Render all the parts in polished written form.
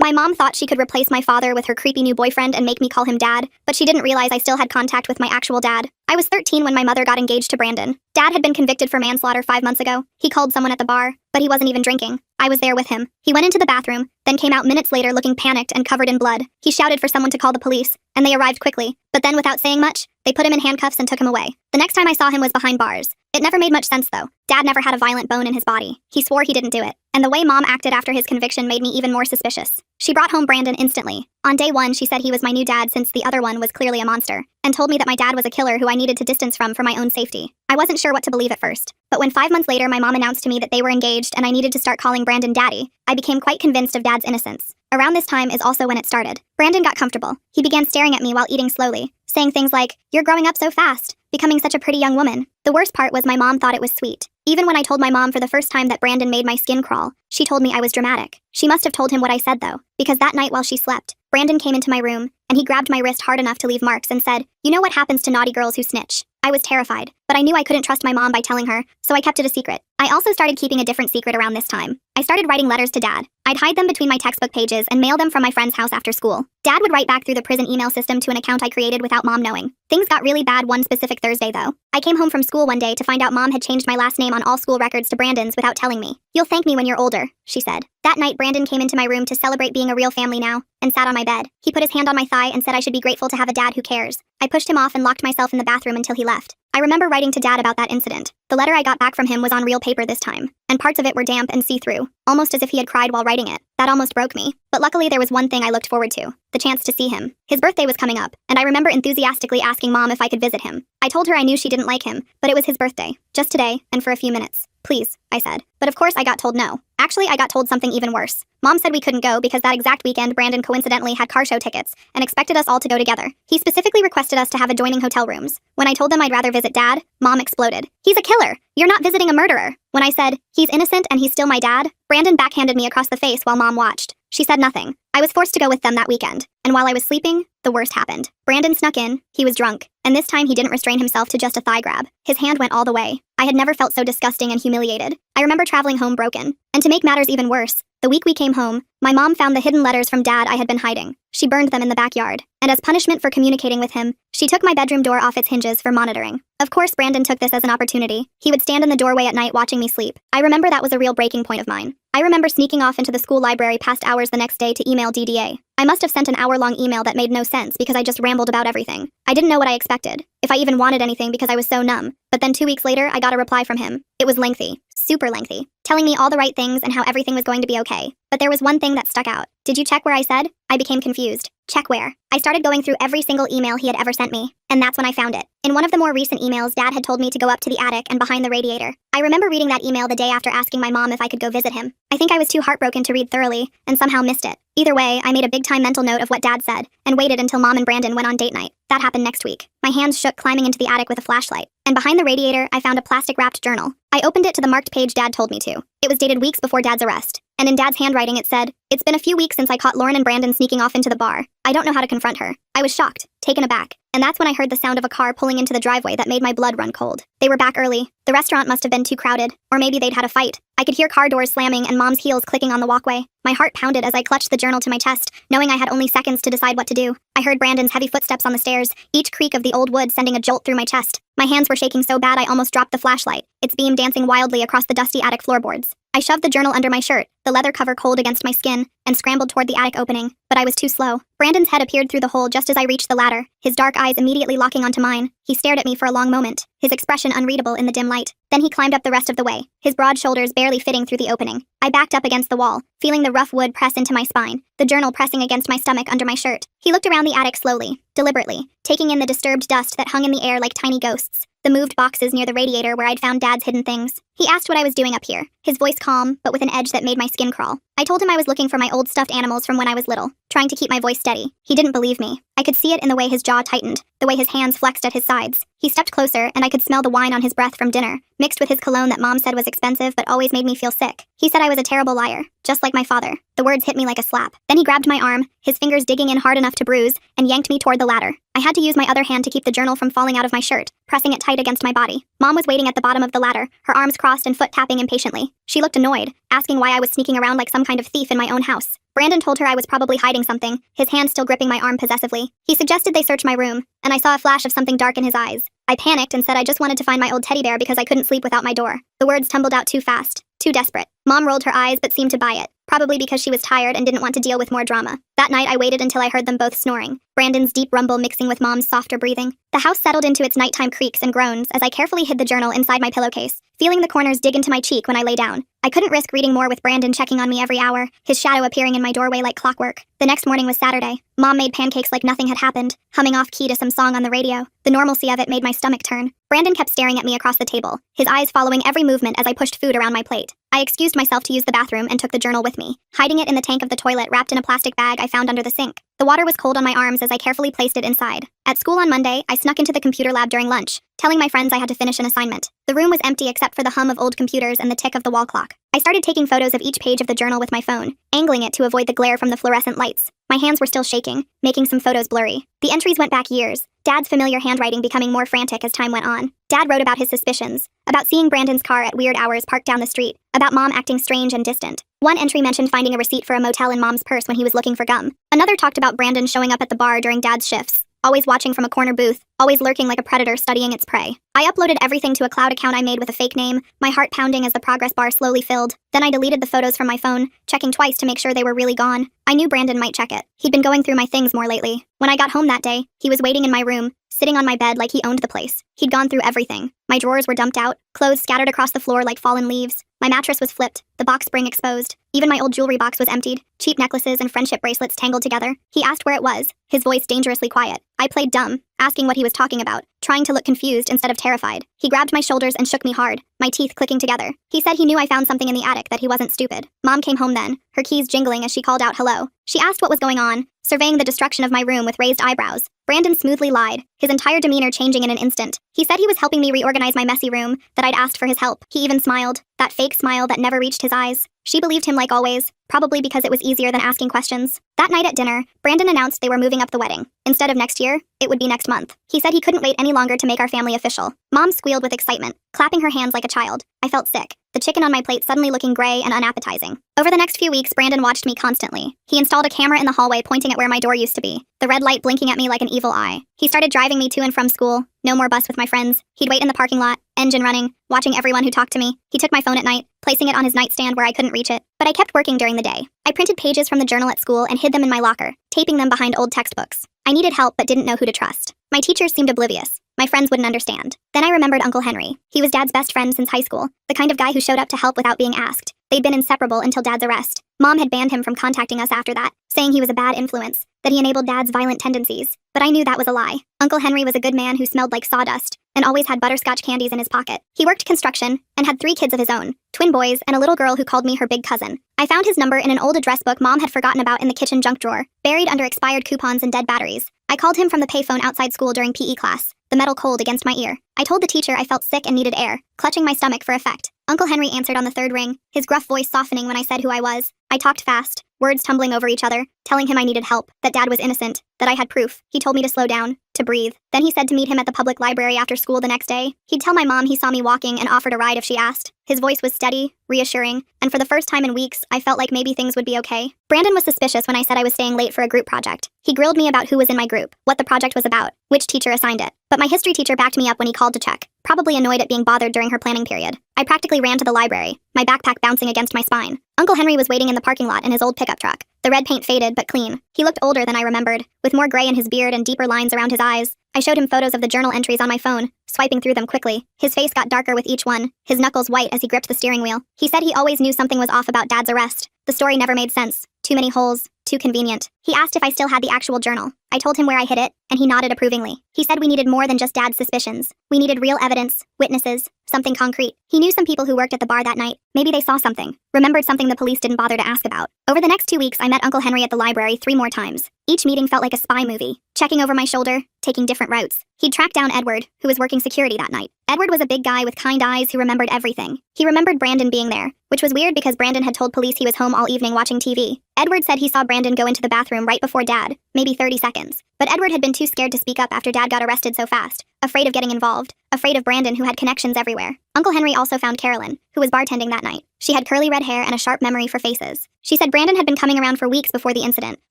My mom thought she could replace my father with her creepy new boyfriend and make me call him dad, but she didn't realize I still had contact with my actual dad. I was 13 when my mother got engaged to Brandon. Dad had been convicted for manslaughter 5 months ago. He called someone at the bar, but he wasn't even drinking. I was there with him. He went into the bathroom, then came out minutes later looking panicked and covered in blood. He shouted for someone to call the police, and they arrived quickly. But then without saying much, they put him in handcuffs and took him away. The next time I saw him was behind bars. It never made much sense though. Dad never had a violent bone in his body. He swore he didn't do it. And the way Mom acted after his conviction made me even more suspicious. She brought home Brandon instantly. On day 1, she said he was my new dad since the other one was clearly a monster, and told me that my dad was a killer who I needed to distance from for my own safety. I wasn't sure what to believe at first, but when 5 months later my mom announced to me that they were engaged and I needed to start calling Brandon daddy, I became quite convinced of Dad's innocence. Around this time is also when it started. Brandon got comfortable. He began staring at me while eating slowly, saying things like, "You're growing up so fast, becoming such a pretty young woman." The worst part was my mom thought it was sweet. Even when I told my mom for the first time that Brandon made my skin crawl, she told me I was dramatic. She must have told him what I said though, because that night while she slept, Brandon came into my room, and he grabbed my wrist hard enough to leave marks and said, "You know what happens to naughty girls who snitch." I was terrified, but I knew I couldn't trust my mom by telling her, so I kept it a secret. I also started keeping a different secret around this time. I started writing letters to Dad. I'd hide them between my textbook pages and mail them from my friend's house after school. Dad would write back through the prison email system to an account I created without Mom knowing. Things got really bad one specific Thursday though. I came home from school one day to find out Mom had changed my last name on all school records to Brandon's without telling me. "You'll thank me when you're older," she said. That night Brandon came into my room to celebrate being a real family now, and sat on my bed. He put his hand on my thigh and said I should be grateful to have a dad who cares. I pushed him off and locked myself in the bathroom until he left. I remember writing to Dad about that incident. The letter I got back from him was on real paper this time, and parts of it were damp and see-through, almost as if he had cried while writing it. That almost broke me. But luckily there was one thing I looked forward to, the chance to see him. His birthday was coming up, and I remember enthusiastically asking Mom if I could visit him. I told her I knew she didn't like him, but it was his birthday, just today, and for a few minutes. "Please," I said. But of course I got told no. Actually, I got told something even worse. Mom said we couldn't go because that exact weekend Brandon coincidentally had car show tickets and expected us all to go together. He specifically requested us to have adjoining hotel rooms. When I told them I'd rather visit Dad, Mom exploded. "He's a killer! You're not visiting a murderer!" When I said, "He's innocent and he's still my dad," Brandon backhanded me across the face while Mom watched. She said nothing. I was forced to go with them that weekend, and while I was sleeping, the worst happened. Brandon snuck in, he was drunk, and this time he didn't restrain himself to just a thigh grab. His hand went all the way. I had never felt so disgusting and humiliated. I remember traveling home broken. And to make matters even worse, the week we came home, my mom found the hidden letters from Dad I had been hiding. She burned them in the backyard, and as punishment for communicating with him, she took my bedroom door off its hinges for monitoring. Of course, Brandon took this as an opportunity. He would stand in the doorway at night watching me sleep. I remember that was a real breaking point of mine. I remember sneaking off into the school library past hours the next day to email DDA. I must have sent an hour-long email that made no sense because I just rambled about everything. I didn't know what I expected, if I even wanted anything because I was so numb. But then 2 weeks later, I got a reply from him. It was lengthy, super lengthy, telling me all the right things and how everything was going to be okay. But there was one thing that stuck out. "Did you check where I said?" I became confused. Check where? I started going through every single email he had ever sent me, and that's when I found it. In one of the more recent emails, Dad had told me to go up to the attic and behind the radiator. I remember reading that email the day after asking my mom if I could go visit him. I think I was too heartbroken to read thoroughly, and somehow missed it. Either way, I made a big-time mental note of what Dad said, and waited until Mom and Brandon went on date night. That happened next week. My hands shook climbing into the attic with a flashlight, and behind the radiator, I found a plastic-wrapped journal. I opened it to the marked page Dad told me to. It was dated weeks before Dad's arrest, and in Dad's handwriting it said, "It's been a few weeks since I caught Lauren and Brandon sneaking off into the bar. I don't know how to confront her." I was shocked, taken aback, and that's when I heard the sound of a car pulling into the driveway that made my blood run cold. They were back early. The restaurant must have been too crowded, or maybe they'd had a fight. I could hear car doors slamming and Mom's heels clicking on the walkway. My heart pounded as I clutched the journal to my chest, knowing I had only seconds to decide what to do. I heard Brandon's heavy footsteps on the stairs, each creak of the old wood sending a jolt through my chest. My hands were shaking so bad I almost dropped the flashlight, its beam dancing wildly across the dusty attic floorboards. I shoved the journal under my shirt, the leather cover cold against my skin, and scrambled toward the attic opening, but I was too slow. Brandon's head appeared through the hole just as I reached the ladder, his dark eyes immediately locking onto mine. He stared at me for a long moment, his expression unreadable in the dim light. Then he climbed up the rest of the way, his broad shoulders barely fitting through the opening. I backed up against the wall, feeling the rough wood press into my spine, the journal pressing against my stomach under my shirt. He looked around the attic slowly, deliberately, taking in the disturbed dust that hung in the air like tiny ghosts, the moved boxes near the radiator where I'd found Dad's hidden things. He asked what I was doing up here, his voice calm, but with an edge that made my skin crawl. I told him I was looking for my old stuffed animals from when I was little, trying to keep my voice steady. He didn't believe me. I could see it in the way his jaw tightened, the way his hands flexed at his sides. He stepped closer, and I could smell the wine on his breath from dinner, mixed with his cologne that Mom said was expensive but always made me feel sick. He said I was a terrible liar, just like my father. The words hit me like a slap. Then he grabbed my arm, his fingers digging in hard enough to bruise, and yanked me toward the ladder. I had to use my other hand to keep the journal from falling out of my shirt, pressing it tight against my body. Mom was waiting at the bottom of the ladder, her arms crossed and foot tapping impatiently. She looked annoyed, asking why I was sneaking around like some kind of thief in my own house. Brandon told her I was probably hiding something, his hand still gripping my arm possessively. He suggested they search my room, and I saw a flash of something dark in his eyes. I panicked and said I just wanted to find my old teddy bear because I couldn't sleep without my door. The words tumbled out too fast, too desperate. Mom rolled her eyes but seemed to buy it, probably because she was tired and didn't want to deal with more drama. That night I waited until I heard them both snoring, Brandon's deep rumble mixing with Mom's softer breathing. The house settled into its nighttime creaks and groans as I carefully hid the journal inside my pillowcase, feeling the corners dig into my cheek when I lay down. I couldn't risk reading more with Brandon checking on me every hour, his shadow appearing in my doorway like clockwork. The next morning was Saturday. Mom made pancakes like nothing had happened, humming off-key to some song on the radio. The normalcy of it made my stomach turn. Brandon kept staring at me across the table, his eyes following every movement as I pushed food around my plate. I excused myself to use the bathroom and took the journal with me, hiding it in the tank of the toilet wrapped in a plastic bag I found under the sink. The water was cold on my arms as I carefully placed it inside. At school on Monday, I snuck into the computer lab during lunch, telling my friends I had to finish an assignment. The room was empty except for the hum of old computers and the tick of the wall clock. I started taking photos of each page of the journal with my phone, angling it to avoid the glare from the fluorescent lights. My hands were still shaking, making some photos blurry. The entries went back years, Dad's familiar handwriting becoming more frantic as time went on. Dad wrote about his suspicions, about seeing Brandon's car at weird hours parked down the street, about Mom acting strange and distant. One entry mentioned finding a receipt for a motel in Mom's purse when he was looking for gum. Another talked about Brandon showing up at the bar during Dad's shifts, always watching from a corner booth, always lurking like a predator studying its prey. I uploaded everything to a cloud account I made with a fake name, my heart pounding as the progress bar slowly filled. Then I deleted the photos from my phone, checking twice to make sure they were really gone. I knew Brandon might check it. He'd been going through my things more lately. When I got home that day, he was waiting in my room, sitting on my bed like he owned the place. He'd gone through everything. My drawers were dumped out, clothes scattered across the floor like fallen leaves. My mattress was flipped, the box spring exposed. Even my old jewelry box was emptied, cheap necklaces and friendship bracelets tangled together. He asked where it was, his voice dangerously quiet. I played dumb, asking what he was talking about, trying to look confused instead of terrified. He grabbed my shoulders and shook me hard, my teeth clicking together. He said he knew I found something in the attic, that he wasn't stupid. Mom came home then, her keys jingling as she called out hello. She asked what was going on, surveying the destruction of my room with raised eyebrows. Brandon smoothly lied, his entire demeanor changing in an instant. He said he was helping me reorganize my messy room, that I'd asked for his help. He even smiled, that fake smile that never reached his eyes. She believed him like always, probably because it was easier than asking questions. That night at dinner, Brandon announced they were moving up the wedding. Instead of next year, it would be next month. He said he couldn't wait any longer to make our family official. Mom squealed with excitement, clapping her hands like a child. I felt sick, the chicken on my plate suddenly looking gray and unappetizing. Over the next few weeks, Brandon watched me constantly. He installed a camera in the hallway pointing at where my door used to be, the red light blinking at me like an evil eye. He started driving me to and from school, no more bus with my friends. He'd wait in the parking lot, engine running, watching everyone who talked to me. He took my phone at night, placing it on his nightstand where I couldn't reach it. But I kept working during the day. I printed pages from the journal at school and hid them in my locker, taping them behind old textbooks. I needed help but didn't know who to trust. My teachers seemed oblivious. My friends wouldn't understand. Then I remembered Uncle Henry. He was Dad's best friend since high school, the kind of guy who showed up to help without being asked. They'd been inseparable until Dad's arrest. Mom had banned him from contacting us after that, saying he was a bad influence, that he enabled Dad's violent tendencies. But I knew that was a lie. Uncle Henry was a good man who smelled like sawdust, and always had butterscotch candies in his pocket. He worked construction, and had 3 kids of his own, twin boys and a little girl who called me her big cousin. I found his number in an old address book Mom had forgotten about in the kitchen junk drawer, buried under expired coupons and dead batteries. I called him from the payphone outside school during PE class, the metal cold against my ear. I told the teacher I felt sick and needed air, clutching my stomach for effect. Uncle Henry answered on the 3rd ring, his gruff voice softening when I said who I was. I talked fast, words tumbling over each other, telling him I needed help, that Dad was innocent, that I had proof. He told me to slow down, to breathe. Then he said to meet him at the public library after school the next day. He'd tell my mom he saw me walking and offered a ride if she asked. His voice was steady, reassuring, and for the first time in weeks, I felt like maybe things would be okay. Brandon was suspicious when I said I was staying late for a group project. He grilled me about who was in my group, what the project was about, which teacher assigned it. But my history teacher backed me up when he called to check, probably annoyed at being bothered during her planning period. I practically ran to the library, my backpack bouncing against my spine. Uncle Henry was waiting in the parking lot in his old pickup truck. The red paint faded but clean. He looked older than I remembered, with more gray in his beard and deeper lines around his eyes. I showed him photos of the journal entries on my phone, swiping through them quickly. His face got darker with each one, his knuckles white as he gripped the steering wheel. He said he always knew something was off about Dad's arrest. The story never made sense. Too many holes, too convenient. He asked if I still had the actual journal. I told him where I hid it, and he nodded approvingly. He said we needed more than just Dad's suspicions. We needed real evidence, witnesses, something concrete. He knew some people who worked at the bar that night. Maybe they saw something, remembered something the police didn't bother to ask about. Over the next 2 weeks, I met Uncle Henry at the library 3 more times. Each meeting felt like a spy movie, checking over my shoulder, taking different routes. He'd tracked down Edward, who was working security that night. Edward was a big guy with kind eyes who remembered everything. He remembered Brandon being there, which was weird because Brandon had told police he was home all evening watching TV. Edward said he saw Brandon go into the bathroom right before Dad, maybe 30 seconds. But Edward had been too scared to speak up after Dad got arrested so fast, afraid of getting involved, afraid of Brandon, who had connections everywhere. Uncle Henry also found Carolyn, who was bartending that night. She had curly red hair and a sharp memory for faces. She said Brandon had been coming around for weeks before the incident,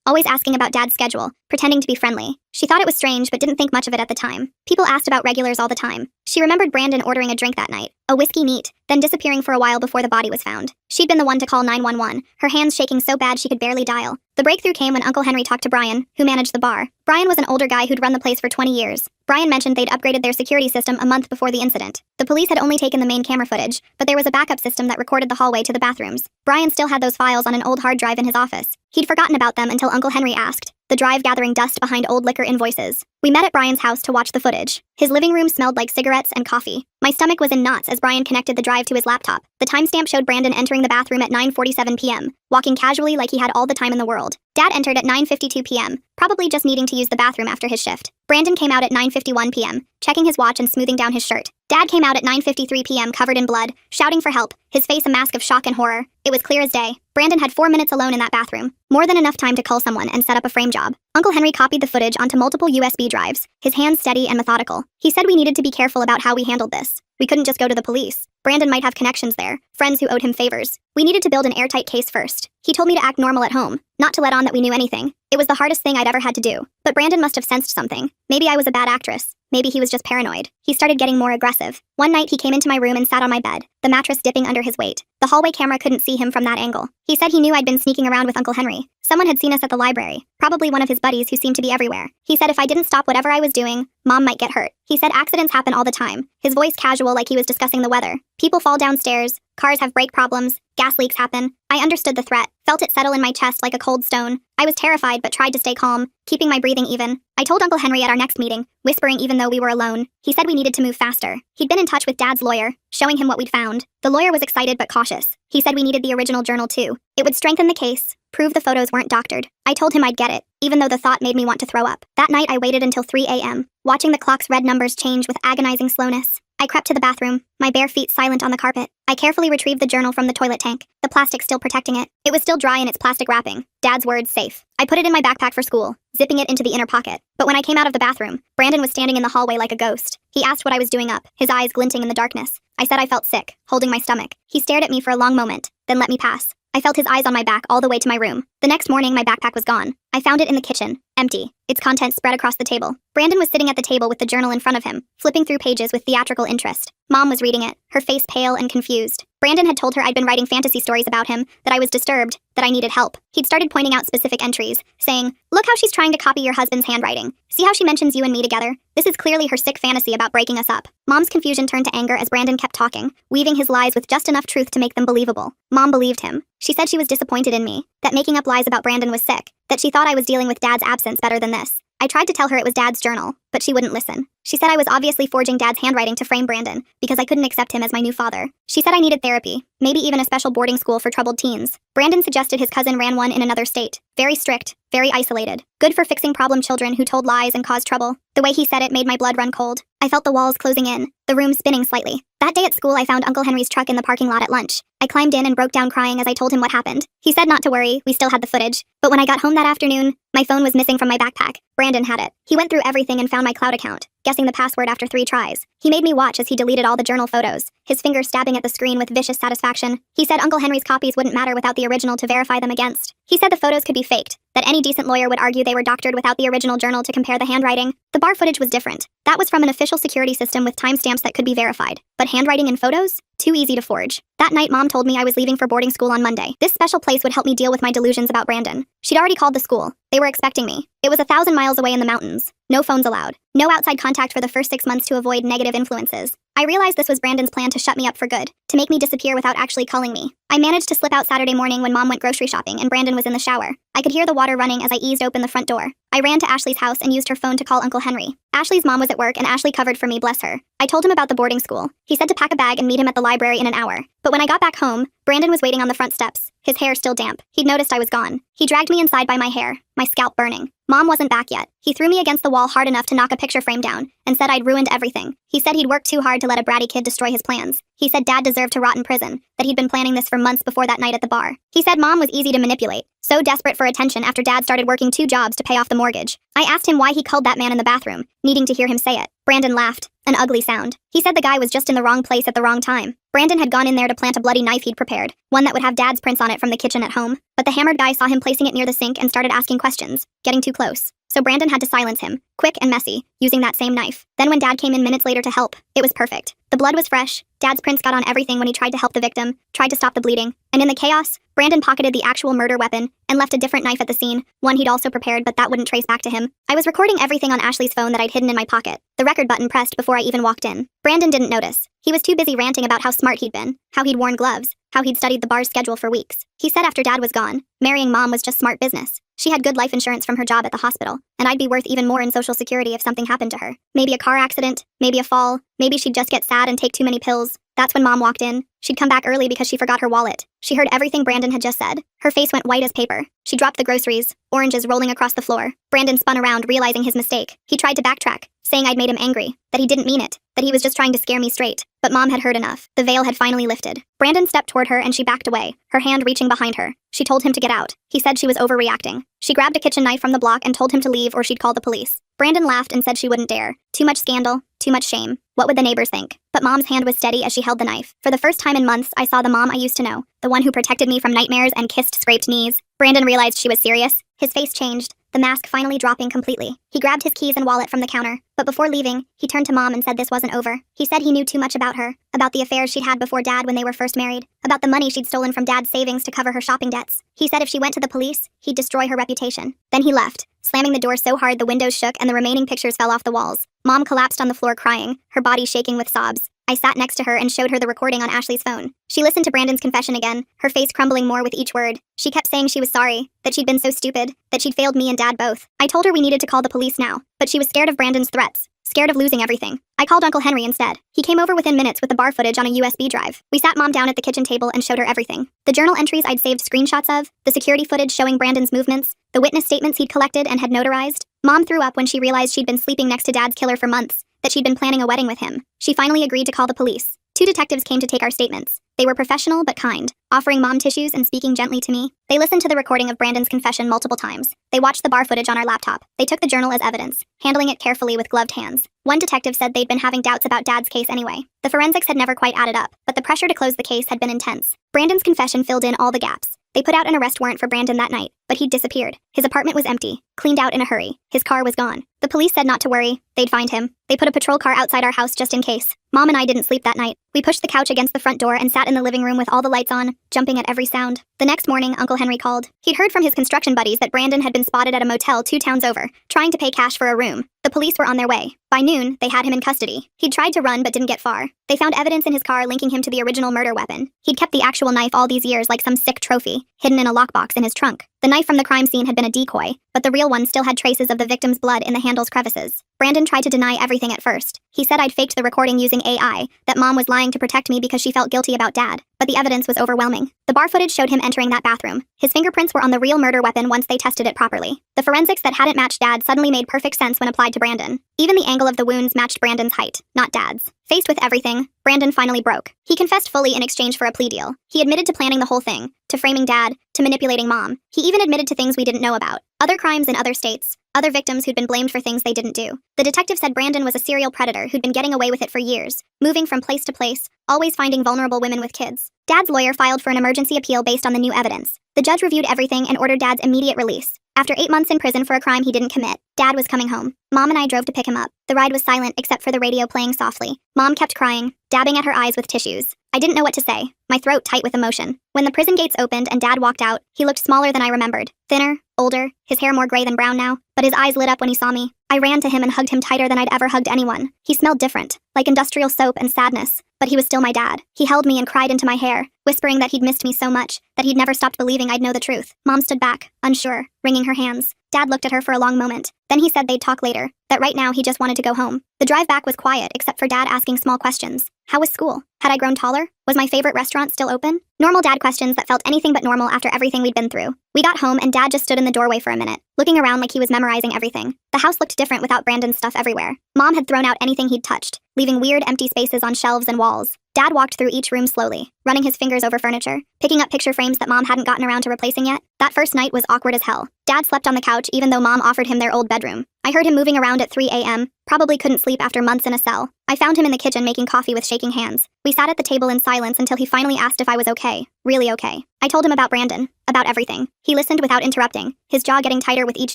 always asking about Dad's schedule, pretending to be friendly. She thought it was strange but didn't think much of it at the time. People asked about regulars all the time. She remembered Brandon ordering a drink that night, a whiskey neat, then disappearing for a while before the body was found. She'd been the one to call 911, her hands shaking so bad she could barely dial. The breakthrough came when Uncle Henry talked to Brian, who managed the bar. Brian was an older guy who'd run the place for 20 years. Brian mentioned they'd upgraded their security system a month before the incident. The police had only taken the main camera footage, but there was a backup system that recorded the hallway to the bathrooms. Brian still had those files on an old hard drive in his office. He'd forgotten about them until Uncle Henry asked, the drive gathering dust behind old liquor invoices. We met at Brian's house to watch the footage. His living room smelled like cigarettes and coffee. My stomach was in knots as Brian connected the drive to his laptop. The timestamp showed Brandon entering the bathroom at 9:47 p.m., walking casually like he had all the time in the world. Dad entered at 9:52 p.m., probably just needing to use the bathroom after his shift. Brandon came out at 9:51 p.m., checking his watch and smoothing down his shirt. Dad came out at 9:53 p.m. covered in blood, shouting for help, his face a mask of shock and horror. It was clear as day. Brandon had 4 minutes alone in that bathroom, more than enough time to call someone and set up a frame job. Uncle Henry copied the footage onto multiple USB drives, his hands steady and methodical. He said we needed to be careful about how we handled this. We couldn't just go to the police. Brandon might have connections there, friends who owed him favors. We needed to build an airtight case first. He told me to act normal at home, not to let on that we knew anything. It was the hardest thing I'd ever had to do. But Brandon must have sensed something. Maybe I was a bad actress. Maybe he was just paranoid. He started getting more aggressive. One night he came into my room and sat on my bed, the mattress dipping under his weight. The hallway camera couldn't see him from that angle. He said he knew I'd been sneaking around with Uncle Henry. Someone had seen us at the library, probably one of his buddies who seemed to be everywhere. He said if I didn't stop whatever I was doing, Mom might get hurt. He said accidents happen all the time, his voice casual like he was discussing the weather. People fall downstairs, cars have brake problems, gas leaks happen. I understood the threat, felt it settle in my chest like a cold stone. I was terrified but tried to stay calm, keeping my breathing even. I told Uncle Henry at our next meeting, whispering even though we were alone. He said we needed to move faster. He'd been in touch with Dad's lawyer, showing him what we'd found. The lawyer was excited but cautious. He said we needed the original journal too. It would strengthen the case, prove the photos weren't doctored. I told him I'd get it, even though the thought made me want to throw up. That night I waited until 3 a.m., watching the clock's red numbers change with agonizing slowness. I crept to the bathroom, my bare feet silent on the carpet. I carefully retrieved the journal from the toilet tank, the plastic still protecting it. It was still dry in its plastic wrapping. Dad's words safe. I put it in my backpack for school, zipping it into the inner pocket. But when I came out of the bathroom, Brandon was standing in the hallway like a ghost. He asked what I was doing up, his eyes glinting in the darkness. I said I felt sick, holding my stomach. He stared at me for a long moment, then let me pass. I felt his eyes on my back all the way to my room. The next morning, my backpack was gone. I found it in the kitchen, empty, its contents spread across the table. Brandon was sitting at the table with the journal in front of him, flipping through pages with theatrical interest. Mom was reading it, her face pale and confused. Brandon had told her I'd been writing fantasy stories about him, that I was disturbed, that I needed help. He'd started pointing out specific entries, saying, "Look how she's trying to copy your husband's handwriting. See how she mentions you and me together? This is clearly her sick fantasy about breaking us up." Mom's confusion turned to anger as Brandon kept talking, weaving his lies with just enough truth to make them believable. Mom believed him. She said she was disappointed in me, that making up lies about Brandon was sick, that she thought I was dealing with Dad's absence better than this. I tried to tell her it was Dad's journal, but she wouldn't listen. She said I was obviously forging Dad's handwriting to frame Brandon, because I couldn't accept him as my new father. She said I needed therapy, maybe even a special boarding school for troubled teens. Brandon suggested his cousin ran one in another state. Very strict, very isolated. Good for fixing problem children who told lies and caused trouble. The way he said it made my blood run cold. I felt the walls closing in, the room spinning slightly. That day at school I found Uncle Henry's truck in the parking lot at lunch. I climbed in and broke down crying as I told him what happened. He said not to worry, we still had the footage. But when I got home that afternoon, my phone was missing from my backpack. Brandon had it. He went through everything and found my cloud account, guessing the password after 3 tries. He made me watch as he deleted all the journal photos, his finger stabbing at the screen with vicious satisfaction. He said Uncle Henry's copies wouldn't matter without the original to verify them against. He said the photos could be faked, that any decent lawyer would argue they were doctored without the original journal to compare the handwriting. The bar footage was different. That was from an official security system with timestamps that could be verified. But handwriting in photos? Too easy to forge. That night, Mom told me I was leaving for boarding school on Monday. This special place would help me deal with my delusions about Brandon. She'd already called the school. They were expecting me. It was 1,000 miles away in the mountains. No phones allowed. No outside contact for the first 6 months to avoid negative influences. I realized this was Brandon's plan to shut me up for good, to make me disappear without actually calling me. I managed to slip out Saturday morning when Mom went grocery shopping and Brandon was in the shower. I could hear the water running as I eased open the front door. I ran to Ashley's house and used her phone to call Uncle Henry. Ashley's mom was at work and Ashley covered for me, bless her. I told him about the boarding school. He said to pack a bag and meet him at the library in an hour. But when I got back home, Brandon was waiting on the front steps, his hair still damp. He'd noticed I was gone. He dragged me inside by my hair, my scalp burning. Mom wasn't back yet. He threw me against the wall hard enough to knock a picture frame down and said I'd ruined everything. He said he'd worked too hard to let a bratty kid destroy his plans. He said Dad deserved to rot in prison, that he'd been planning this for months before that night at the bar. He said Mom was easy to manipulate, so desperate for attention after Dad started working 2 jobs to pay off the mortgage. I asked him why he called that man in the bathroom, needing to hear him say it. Brandon laughed, an ugly sound. He said the guy was just in the wrong place at the wrong time. Brandon had gone in there to plant a bloody knife he'd prepared, one that would have Dad's prints on it from the kitchen at home. But the hammered guy saw him placing it near the sink and started asking questions, getting too close. So Brandon had to silence him, quick and messy, using that same knife. Then when Dad came in minutes later to help, it was perfect. The blood was fresh, Dad's prints got on everything when he tried to help the victim, tried to stop the bleeding, and in the chaos, Brandon pocketed the actual murder weapon and left a different knife at the scene, one he'd also prepared but that wouldn't trace back to him. I was recording everything on Ashley's phone that I'd hidden in my pocket, the record button pressed before I even walked in. Brandon didn't notice. He was too busy ranting about how smart he'd been, how he'd worn gloves, how he'd studied the bar's schedule for weeks. He said after Dad was gone, marrying Mom was just smart business. She had good life insurance from her job at the hospital, and I'd be worth even more in Social Security if something happened to her. Maybe a car accident, maybe a fall, maybe she'd just get sad and take too many pills. That's when Mom walked in. She'd come back early because she forgot her wallet. She heard everything Brandon had just said. Her face went white as paper. She dropped the groceries, oranges rolling across the floor. Brandon spun around, realizing his mistake. He tried to backtrack, saying I'd made him angry, that he didn't mean it, that he was just trying to scare me straight. But Mom had heard enough. The veil had finally lifted. Brandon stepped toward her and she backed away, her hand reaching behind her. She told him to get out. He said she was overreacting. She grabbed a kitchen knife from the block and told him to leave or she'd call the police. Brandon laughed and said she wouldn't dare. Too much scandal, too much shame. What would the neighbors think? But Mom's hand was steady as she held the knife. For the first time in months, I saw the Mom I used to know, the one who protected me from nightmares and kissed scraped knees. Brandon realized she was serious. His face changed, the mask finally dropping completely. He grabbed his keys and wallet from the counter, but before leaving, he turned to Mom and said this wasn't over. He said he knew too much about her, about the affairs she'd had before Dad when they were first married, about the money she'd stolen from Dad's savings to cover her shopping debts. He said if she went to the police, he'd destroy her reputation. Then he left, slamming the door so hard the windows shook and the remaining pictures fell off the walls. Mom collapsed on the floor crying, her body shaking with sobs. I sat next to her and showed her the recording on Ashley's phone. She listened to Brandon's confession again, her face crumbling more with each word. She kept saying she was sorry, that she'd been so stupid, that she'd failed me and Dad both. I told her we needed to call the police now, but she was scared of Brandon's threats, scared of losing everything. I called Uncle Henry instead. He came over within minutes with the bar footage on a USB drive. We sat Mom down at the kitchen table and showed her everything. The journal entries I'd saved screenshots of, the security footage showing Brandon's movements, the witness statements he'd collected and had notarized. Mom threw up when she realized she'd been sleeping next to Dad's killer for months, that she'd been planning a wedding with him. She finally agreed to call the police. 2 detectives came to take our statements. They were professional but kind, offering Mom tissues and speaking gently to me. They listened to the recording of Brandon's confession multiple times. They watched the bar footage on our laptop. They took the journal as evidence, handling it carefully with gloved hands. One detective said they'd been having doubts about Dad's case anyway. The forensics had never quite added up, but the pressure to close the case had been intense. Brandon's confession filled in all the gaps. They put out an arrest warrant for Brandon that night, but he'd disappeared. His apartment was empty, cleaned out in a hurry. His car was gone. The police said not to worry, they'd find him. They put a patrol car outside our house just in case. Mom and I didn't sleep that night. We pushed the couch against the front door and sat in the living room with all the lights on, jumping at every sound. The next morning, Uncle Henry called. He'd heard from his construction buddies that Brandon had been spotted at a motel 2 towns over, trying to pay cash for a room. The police were on their way. By noon, they had him in custody. He'd tried to run but didn't get far. They found evidence in his car linking him to the original murder weapon. He'd kept the actual knife all these years like some sick trophy, hidden in a lockbox in his trunk. The knife from the crime scene had been a decoy, but the real one still had traces of the victim's blood in the handle's crevices. Brandon tried to deny everything at first. He said I'd faked the recording using AI, that Mom was lying to protect me because she felt guilty about Dad, but the evidence was overwhelming. The bar footage showed him entering that bathroom. His fingerprints were on the real murder weapon once they tested it properly. The forensics that hadn't matched Dad suddenly made perfect sense when applied to Brandon. Even the angle of the wounds matched Brandon's height, not Dad's. Faced with everything, Brandon finally broke. He confessed fully in exchange for a plea deal. He admitted to planning the whole thing, to framing Dad, to manipulating Mom. He even admitted to things we didn't know about. Other crimes in other states, other victims who'd been blamed for things they didn't do. The detective said Brandon was a serial predator who'd been getting away with it for years, moving from place to place, always finding vulnerable women with kids. Dad's lawyer filed for an emergency appeal based on the new evidence. The judge reviewed everything and ordered Dad's immediate release. After 8 months in prison for a crime he didn't commit, Dad was coming home. Mom and I drove to pick him up. The ride was silent except for the radio playing softly. Mom kept crying, dabbing at her eyes with tissues. I didn't know what to say, my throat tight with emotion. When the prison gates opened and Dad walked out, he looked smaller than I remembered. Thinner, older, his hair more gray than brown now, but his eyes lit up when he saw me. I ran to him and hugged him tighter than I'd ever hugged anyone. He smelled different, like industrial soap and sadness, but he was still my dad. He held me and cried into my hair, whispering that he'd missed me so much, that he'd never stopped believing I'd know the truth. Mom stood back, unsure, wringing her hands. Dad looked at her for a long moment. Then he said they'd talk later, that right now he just wanted to go home. The drive back was quiet except for Dad asking small questions. How was school? Had I grown taller? Was my favorite restaurant still open? Normal Dad questions that felt anything but normal after everything we'd been through. We got home and Dad just stood in the doorway for a minute, looking around like he was memorizing everything. The house looked different without Brandon's stuff everywhere. Mom had thrown out anything he'd touched, leaving weird empty spaces on shelves and walls. Dad walked through each room slowly, running his fingers over furniture, picking up picture frames that Mom hadn't gotten around to replacing yet. That first night was awkward as hell. Dad slept on the couch even though Mom offered him their old bedroom. I heard him moving around at 3 a.m., probably couldn't sleep after months in a cell. I found him in the kitchen making coffee with shaking hands. We sat at the table in silence until he finally asked if I was okay. Really okay. I told him about Brandon, about everything. He listened without interrupting, his jaw getting tighter with each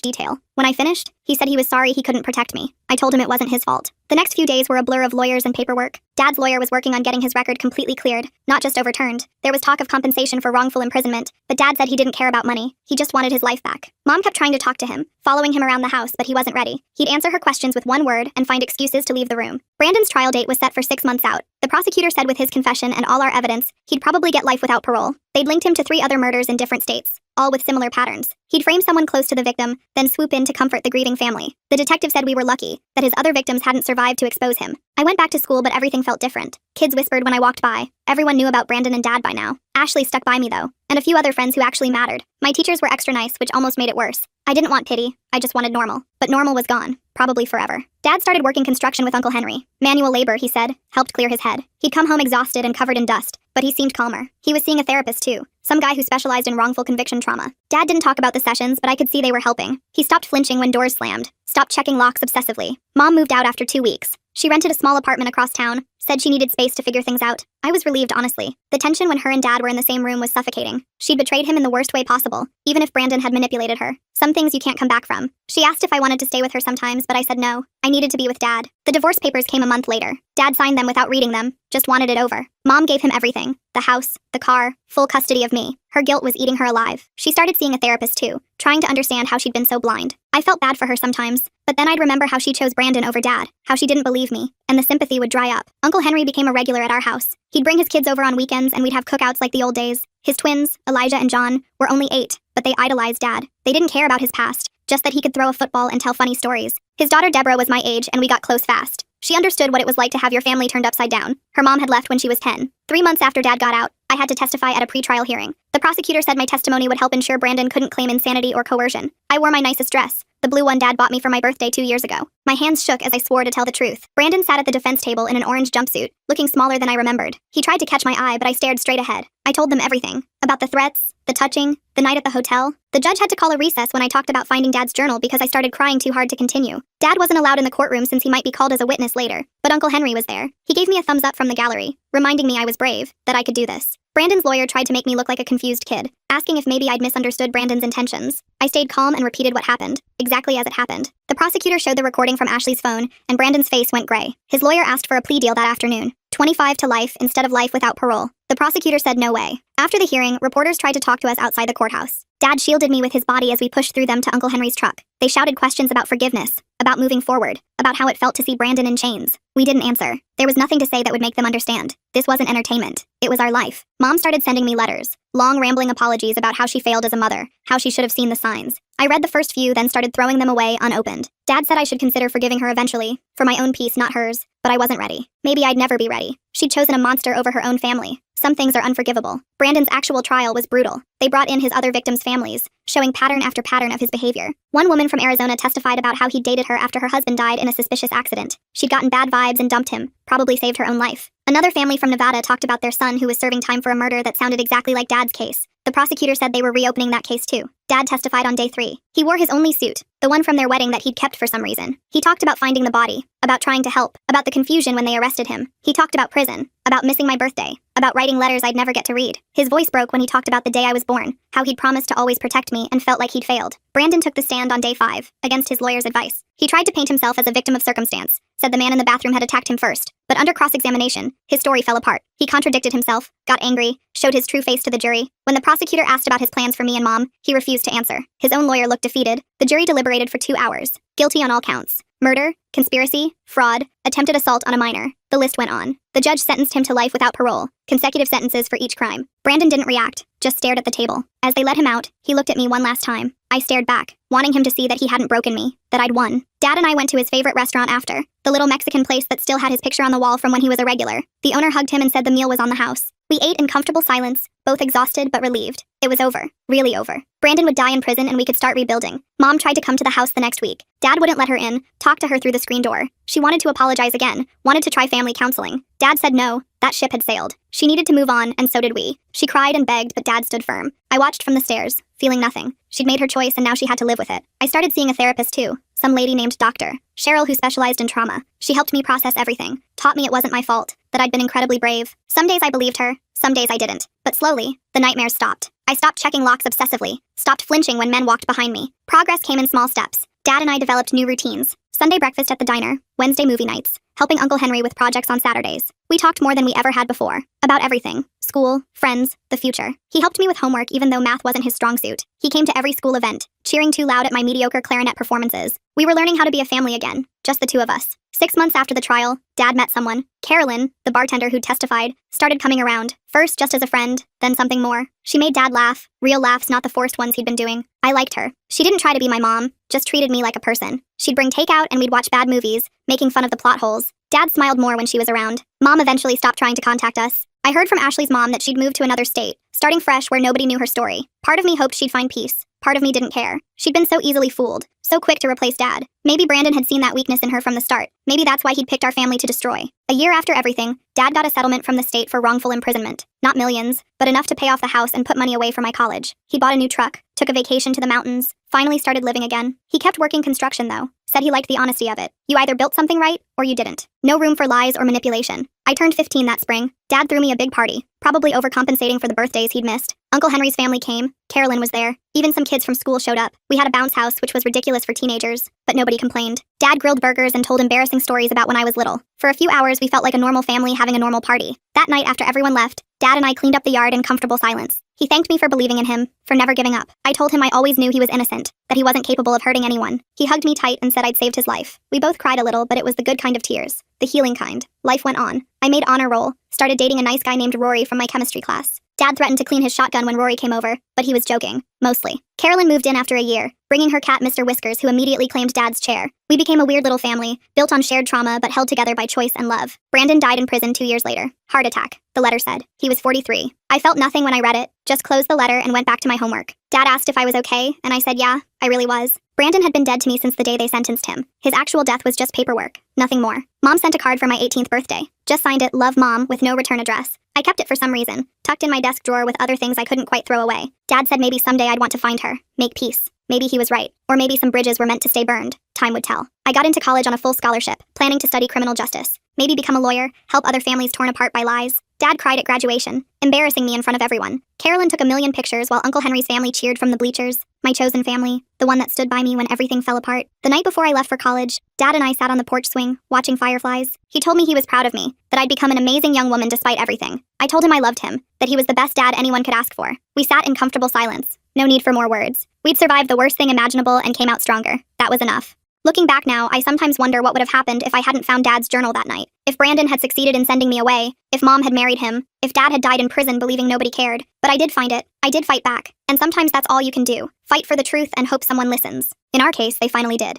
detail. When I finished, he said he was sorry he couldn't protect me. I told him it wasn't his fault. The next few days were a blur of lawyers and paperwork. Dad's lawyer was working on getting his record completely cleared, not just overturned. There was talk of compensation for wrongful imprisonment, but Dad said he didn't care about money. He just wanted his life back. Mom kept trying to talk to him, following him around the house, but he wasn't ready. He'd answer her questions with one word and find excuses to leave the room. Brandon's trial date was set for 6 months out. The prosecutor said with his confession and all our evidence, he'd probably get life without parole. They'd linked him to 3 other murders in different states, all with similar patterns. He'd frame someone close to the victim, then swoop in to comfort the grieving family. The detective said we were lucky, that his other victims hadn't survived to expose him. I went back to school, but everything felt different. Kids whispered when I walked by. Everyone knew about Brandon and Dad by now. Ashley stuck by me though, and a few other friends who actually mattered. My teachers were extra nice, which almost made it worse. I didn't want pity, I just wanted normal. But normal was gone, probably forever. Dad started working construction with Uncle Henry. Manual labor, he said, helped clear his head. He'd come home exhausted and covered in dust, but he seemed calmer. He was seeing a therapist too, some guy who specialized in wrongful conviction trauma. Dad didn't talk about the sessions, but I could see they were helping. He stopped flinching when doors slammed, stopped checking locks obsessively. Mom moved out after 2 weeks. She rented a small apartment across town, said she needed space to figure things out. I was relieved, honestly. The tension when her and Dad were in the same room was suffocating. She'd betrayed him in the worst way possible, even if Brandon had manipulated her. Some things you can't come back from. She asked if I wanted to stay with her sometimes, but I said no. I needed to be with Dad. The divorce papers came a month later. Dad signed them without reading them, just wanted it over. Mom gave him everything. The house, the car, full custody of me. Her guilt was eating her alive. She started seeing a therapist too, trying to understand how she'd been so blind. I felt bad for her sometimes, but then I'd remember how she chose Brandon over Dad, how she didn't believe me, and the sympathy would dry up. Uncle Henry became a regular at our house. He'd bring his kids over on weekends and we'd have cookouts like the old days. His twins, Elijah and John, were only 8, but they idolized Dad. They didn't care about his past, just that he could throw a football and tell funny stories. His daughter Deborah was my age and we got close fast. She understood what it was like to have your family turned upside down. Her mom had left when she was 10. 3 months after Dad got out, I had to testify at a pretrial hearing. The prosecutor said my testimony would help ensure Brandon couldn't claim insanity or coercion. I wore my nicest dress, the blue one Dad bought me for my birthday 2 years ago. My hands shook as I swore to tell the truth. Brandon sat at the defense table in an orange jumpsuit, looking smaller than I remembered. He tried to catch my eye, but I stared straight ahead. I told them everything. About the threats, the touching, the night at the hotel. The judge had to call a recess when I talked about finding Dad's journal because I started crying too hard to continue. Dad wasn't allowed in the courtroom since he might be called as a witness later, but Uncle Henry was there. He gave me a thumbs up from the gallery, reminding me I was brave, that I could do this. Brandon's lawyer tried to make me look like a confused kid, asking if maybe I'd misunderstood Brandon's intentions. I stayed calm and repeated what happened, exactly as it happened. The prosecutor showed the recording from Ashley's phone, and Brandon's face went gray. His lawyer asked for a plea deal that afternoon, 25 to life instead of life without parole. The prosecutor said no way. After the hearing, reporters tried to talk to us outside the courthouse. Dad shielded me with his body as we pushed through them to Uncle Henry's truck. They shouted questions about forgiveness, about moving forward, about how it felt to see Brandon in chains. We didn't answer. There was nothing to say that would make them understand. This wasn't entertainment. It was our life. Mom started sending me letters, long rambling apologies about how she failed as a mother, how she should have seen the signs. I read the first few, then started throwing them away unopened. Dad said I should consider forgiving her eventually, for my own peace, not hers, but I wasn't ready. Maybe I'd never be ready. She'd chosen a monster over her own family. Some things are unforgivable. Brandon's actual trial was brutal. They brought in his other victims' families, showing pattern after pattern of his behavior. One woman from Arizona testified about how he dated her after her husband died in a suspicious accident. She'd gotten bad vibes and dumped him, probably saved her own life. Another family from Nevada talked about their son who was serving time for a murder that sounded exactly like Dad's case. The prosecutor said they were reopening that case too. Dad testified on day 3. He wore his only suit, the one from their wedding that he'd kept for some reason. He talked about finding the body, about trying to help, about the confusion when they arrested him. He talked about prison, about missing my birthday, about writing letters I'd never get to read. His voice broke when he talked about the day I was born, how he'd promised to always protect me and felt like he'd failed. Brandon took the stand on day 5, against his lawyer's advice. He tried to paint himself as a victim of circumstance, said the man in the bathroom had attacked him first. But under cross-examination, his story fell apart. He contradicted himself, got angry, showed his true face to the jury. When the prosecutor asked about his plans for me and Mom, he refused to answer. His own lawyer looked defeated. The jury deliberated for 2 hours. Guilty on all counts. Murder, conspiracy, fraud, attempted assault on a minor. The list went on. The judge sentenced him to life without parole, consecutive sentences for each crime. Brandon didn't react, just stared at the table. As they let him out, he looked at me one last time. I stared back, wanting him to see that he hadn't broken me, that I'd won. Dad and I went to his favorite restaurant after, the little Mexican place that still had his picture on the wall from when he was a regular. The owner hugged him and said the meal was on the house. We ate in comfortable silence, both exhausted but relieved. It was over. Really over. Brandon would die in prison and we could start rebuilding. Mom tried to come to the house the next week. Dad wouldn't let her in, talked to her through the screen door. She wanted to apologize again, wanted to try family counseling. Dad said no, that ship had sailed. She needed to move on, and so did we. She cried and begged, but Dad stood firm. I watched from the stairs, feeling nothing. She'd made her choice, and now she had to live with it. I started seeing a therapist too, some lady named Dr. Cheryl who specialized in trauma. She helped me process everything, taught me it wasn't my fault, that I'd been incredibly brave. Some days I believed her, some days I didn't. But slowly, the nightmares stopped. I stopped checking locks obsessively, stopped flinching when men walked behind me. Progress came in small steps. Dad and I developed new routines. Sunday breakfast at the diner, Wednesday movie nights, helping Uncle Henry with projects on Saturdays. We talked more than we ever had before, about everything. School, friends, the future. He helped me with homework even though math wasn't his strong suit. He came to every school event, cheering too loud at my mediocre clarinet performances. We were learning how to be a family again, just the two of us. 6 months after the trial, Dad met someone. Carolyn, the bartender who testified, started coming around. First just as a friend, then something more. She made Dad laugh, real laughs, not the forced ones he'd been doing. I liked her. She didn't try to be my mom, just treated me like a person. She'd bring takeout and we'd watch bad movies, making fun of the plot holes. Dad smiled more when she was around. Mom eventually stopped trying to contact us. I heard from Ashley's mom that she'd moved to another state, starting fresh where nobody knew her story. Part of me hoped she'd find peace. Part of me didn't care. She'd been so easily fooled, so quick to replace Dad. Maybe Brandon had seen that weakness in her from the start. Maybe that's why he'd picked our family to destroy. A year after everything, Dad got a settlement from the state for wrongful imprisonment. Not millions, but enough to pay off the house and put money away for my college. He bought a new truck, took a vacation to the mountains, finally started living again. He kept working construction though, said he liked the honesty of it. You either built something right, or you didn't. No room for lies or manipulation. I turned 15 that spring. Dad threw me a big party, probably overcompensating for the birthdays he'd missed. Uncle Henry's family came. Carolyn was there. Even some kids from school showed up. We had a bounce house, which was ridiculous for teenagers, but nobody complained. Dad grilled burgers and told embarrassing stories about when I was little. For a few hours, we felt like a normal family having a normal party. That night, after everyone left, Dad and I cleaned up the yard in comfortable silence. He thanked me for believing in him, for never giving up. I told him I always knew he was innocent, that he wasn't capable of hurting anyone. He hugged me tight and said I'd saved his life. We both cried a little, but it was the good kind of tears. The healing kind. Life went on. I made honor roll, started dating a nice guy named Rory from my chemistry class. Dad threatened to clean his shotgun when Rory came over, but he was joking, mostly. Carolyn moved in after a year, bringing her cat Mr. Whiskers, who immediately claimed Dad's chair. We became a weird little family, built on shared trauma but held together by choice and love. Brandon died in prison 2 years later. Heart attack, the letter said. He was 43. I felt nothing when I read it, just closed the letter and went back to my homework. Dad asked if I was okay, and I said yeah, I really was. Brandon had been dead to me since the day they sentenced him. His actual death was just paperwork, nothing more. Mom sent a card for my 18th birthday. Just signed it, Love Mom, with no return address. I kept it for some reason, tucked in my desk drawer with other things I couldn't quite throw away. Dad said maybe someday I'd want to find her, make peace. Maybe he was right. Or maybe some bridges were meant to stay burned. Time would tell. I got into college on a full scholarship, planning to study criminal justice. Maybe become a lawyer, help other families torn apart by lies. Dad cried at graduation, embarrassing me in front of everyone. Carolyn took a million pictures while Uncle Henry's family cheered from the bleachers. My chosen family, the one that stood by me when everything fell apart. The night before I left for college, Dad and I sat on the porch swing, watching fireflies. He told me he was proud of me, that I'd become an amazing young woman despite everything. I told him I loved him, that he was the best dad anyone could ask for. We sat in comfortable silence. No need for more words. We'd survived the worst thing imaginable and came out stronger. That was enough. Looking back now, I sometimes wonder what would have happened if I hadn't found Dad's journal that night. If Brandon had succeeded in sending me away, if Mom had married him, if Dad had died in prison believing nobody cared. But I did find it. I did fight back. And sometimes that's all you can do. Fight for the truth and hope someone listens. In our case, they finally did.